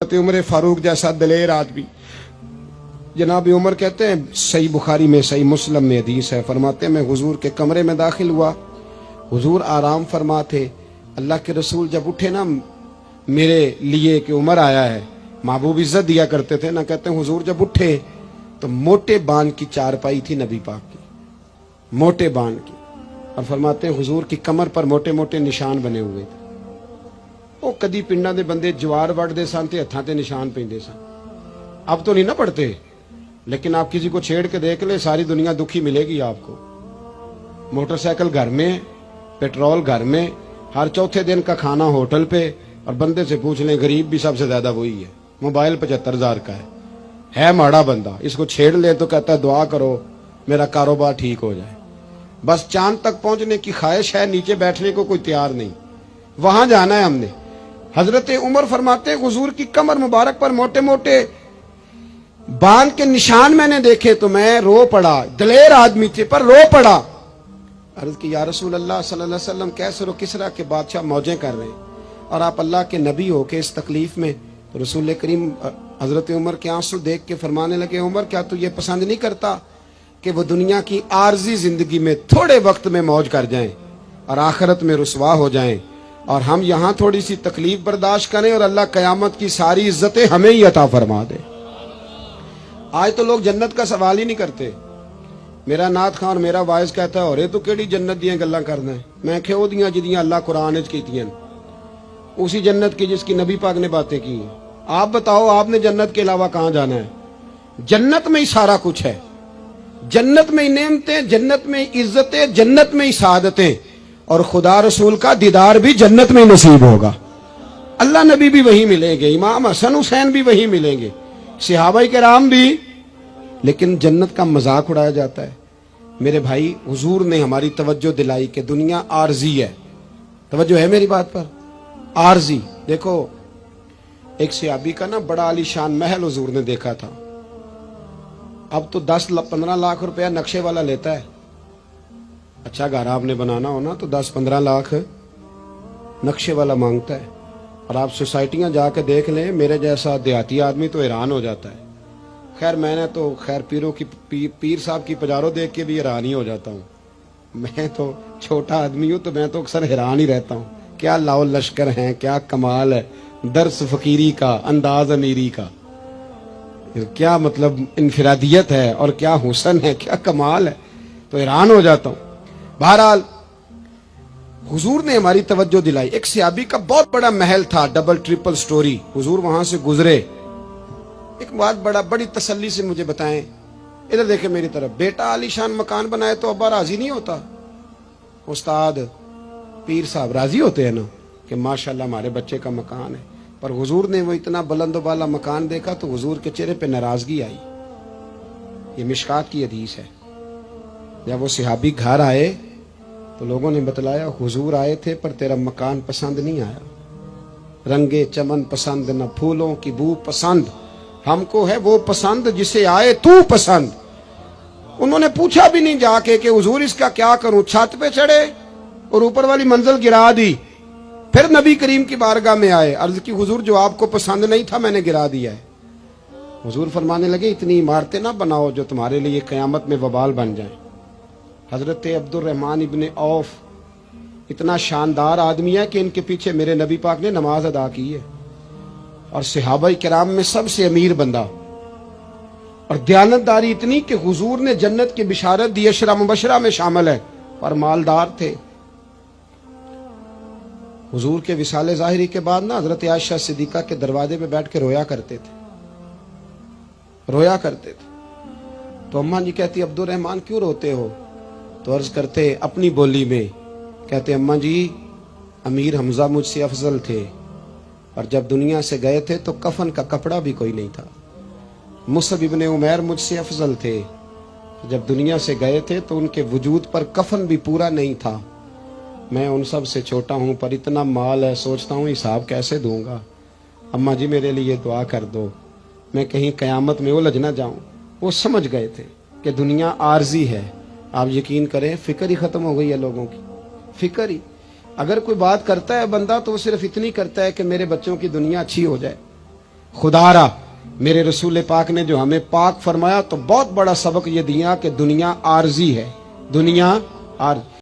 उमर फारूक जैसा दलेर आदमी। जनाब उमर कहते हैं, सही बुखारी में सही मुस्लिम में हदीस है, फरमाते हैं मैं हुजूर के कमरे में दाखिल हुआ, हुजूर आराम फरमा थे। अल्लाह के रसूल जब उठे ना मेरे लिए कि उमर आया है, महबूब इज्जत दिया करते थे ना, कहते हैं हुजूर जब उठे तो मोटे बांध की चारपाई थी नबी पाक की, मोटे बांध की, और फरमाते हैं हुजूर की कमर पर मोटे मोटे निशान बने हुए थे। वो कदी पिंडा दे बंदे जवार वढ़ते सन ते हत्थां ते निशान पेंदे सन। अब तो नहीं ना पढ़ते, लेकिन आप किसी को छेड़ के देख ले, सारी दुनिया दुखी मिलेगी आपको। मोटरसाइकिल घर में, पेट्रोल घर में, हर चौथे दिन का खाना होटल पे, और बंदे से पूछ लें गरीब भी सबसे ज्यादा वही है। मोबाइल 75,000 का है माड़ा बंदा, इसको छेड़ ले तो कहता है दुआ करो मेरा कारोबार ठीक हो जाए। बस चांद तक पहुंचने की ख्वाहिश है, नीचे बैठने को कोई तैयार नहीं, वहां जाना है हमने। हजरत उमर फरमाते हैं हुजूर की कमर मुबारक पर मोटे मोटे बांध के निशान मैंने देखे तो मैं रो पड़ा। दलेर आदमी थे पर रो पड़ा। अर्ज की या रसूल अल्लाह सल्लल्लाहु अलैहि वसल्लम, कैसे रो किसरा के बादशाह मौजें कर रहे हैं और आप अल्लाह के नबी हो के इस तकलीफ में। तो रसूल करीम हजरत उमर के आंसू देख के फरमाने लगे, उमर क्या तू ये पसंद नहीं करता कि वो दुनिया की आर्जी जिंदगी में थोड़े वक्त में मौज कर जाएं और आखिरत में रुसवा हो जाएं, और हम यहां थोड़ी सी तकलीफ बर्दाश्त करें और अल्लाह कयामत की सारी इज्जतें हमें ही अता फरमा दे। आज तो लोग जन्नत का सवाल ही नहीं करते। मेरा नाथ खान मेरा वाइस कहता है, और तू केड़ी जन्नत दी गल्लां करना है। मैं खे ओदियां जिदियां अल्लाह कुरान विच कीतियां, उसी जन्नत की जिसकी नबी पाक ने बातें की हैं। आप बताओ आपने जन्नत के अलावा कहां जाना है? जन्नत में ही सारा कुछ है, जन्नत में ही नेमतें, जन्नत में ही इज्जतें, जन्नत में ही सादतें, और खुदा रसूल का दीदार भी जन्नत में नसीब होगा। अल्लाह नबी भी वही मिलेंगे, इमाम हसन हुसैन भी वही मिलेंगे, सहाबा किराम भी। लेकिन जन्नत का मजाक उड़ाया जाता है। मेरे भाई, हुजूर ने हमारी तवज्जो दिलाई कि दुनिया आर्जी है। तवज्जो है मेरी बात पर? आर्जी। देखो, एक सहाबी का ना बड़ा आलीशान महल हुजूर ने देखा था। अब तो 10-15 लाख रुपया नक्शे वाला लेता है। अच्छा घर आपने बनाना हो ना तो 10-15 लाख नक्शे वाला मांगता है। और आप सोसाइटियां जाके देख लें, मेरे जैसा देहाती आदमी तो हैरान हो जाता है। खैर मैंने तो पीरों की पीर साहब की पजारों देख के भी हैरान ही हो जाता हूँ। मैं तो छोटा आदमी हूँ तो मैं तो अक्सर हैरान ही रहता हूँ। क्या लाओ लश्कर हैं, क्या कमाल है, दर्स फकीरी का, अंदाज अमीरी का, क्या मतलब इनफिरादियत है और क्या हुसन है, क्या कमाल है, तो हैरान हो जाता हूँ। बहरहाल हुजूर ने हमारी तवज्जो दिलाई। एक सहाबी का बहुत बड़ा महल था, डबल ट्रिपल स्टोरी। हुजूर वहां से गुजरे, एक बात बड़ी तसल्ली से मुझे बताएं, इधर देखे मेरी तरफ। बेटा आलीशान मकान बनाए तो अब्बा राजी नहीं होता? उस्ताद पीर साहब राजी होते हैं ना कि माशाल्लाह हमारे बच्चे का मकान है। पर हुजूर ने वो इतना बुलंद वाला मकान देखा तो हुजूर के चेहरे पे नाराजगी आई। ये मिशकात की हदीस है। जब वो सहाबी घर आए तो लोगों ने बतलाया, हुजूर आए थे पर तेरा मकान पसंद नहीं आया। रंगे चमन पसंद, न फूलों की बू पसंद, हमको है वो पसंद जिसे आए तू पसंद। उन्होंने पूछा भी नहीं जाके कि हुजूर इसका क्या करूं। छत पे चढ़े और ऊपर वाली मंजिल गिरा दी। फिर नबी करीम की बारगाह में आए, अर्ज की हुजूर जो आपको पसंद नहीं था मैंने गिरा दिया है। हुजूर फरमाने लगे, इतनी इमारतें ना बनाओ जो तुम्हारे लिए कयामत में वबाल बन जाए। हजरत अब्दुर्रहमान इब्ने औफ इतना शानदार आदमी है कि इनके पीछे मेरे नबी पाक ने नमाज अदा की है, और सहाबा किराम में सबसे अमीर बंदा, और दयानतदारी इतनी कि हुजूर ने जन्नत की बिशारत दी, अशरा मुबशरा में शामिल है, पर मालदार थे। हुजूर के विसाले ज़ाहिरी के बाद ना हजरत आयशा सिद्दीका के दरवाजे पे बैठ के रोया करते थे। तो अम्मा जी कहती, अब्दुर्रहमान क्यों रोते हो? तो अर्ज करते अपनी बोली में, कहते अम्मा जी अमीर हमजा मुझसे अफजल थे, और जब दुनिया से गए थे तो कफन का कपड़ा भी कोई नहीं था। मुसअब इब्ने उमैर मुझसे अफजल थे, जब दुनिया से गए थे तो उनके वजूद पर कफन भी पूरा नहीं था। मैं उन सब से छोटा हूँ पर इतना माल है, सोचता हूँ हिसाब कैसे दूंगा। अम्मा जी मेरे लिए दुआ कर दो, मैं कहीं कयामत में उलझ ना जाऊं। वो समझ गए थे कि दुनिया आर्जी है। आप यकीन करें, फिक्र ही खत्म हो गई है लोगों की, फिक्र ही। अगर कोई बात करता है बंदा तो वो सिर्फ इतनी करता है कि मेरे बच्चों की दुनिया अच्छी हो जाए, खुदारा मेरे रसूल पाक ने जो हमें पाक फरमाया तो बहुत बड़ा सबक ये दिया कि दुनिया आर्जी है, दुनिया आर्जी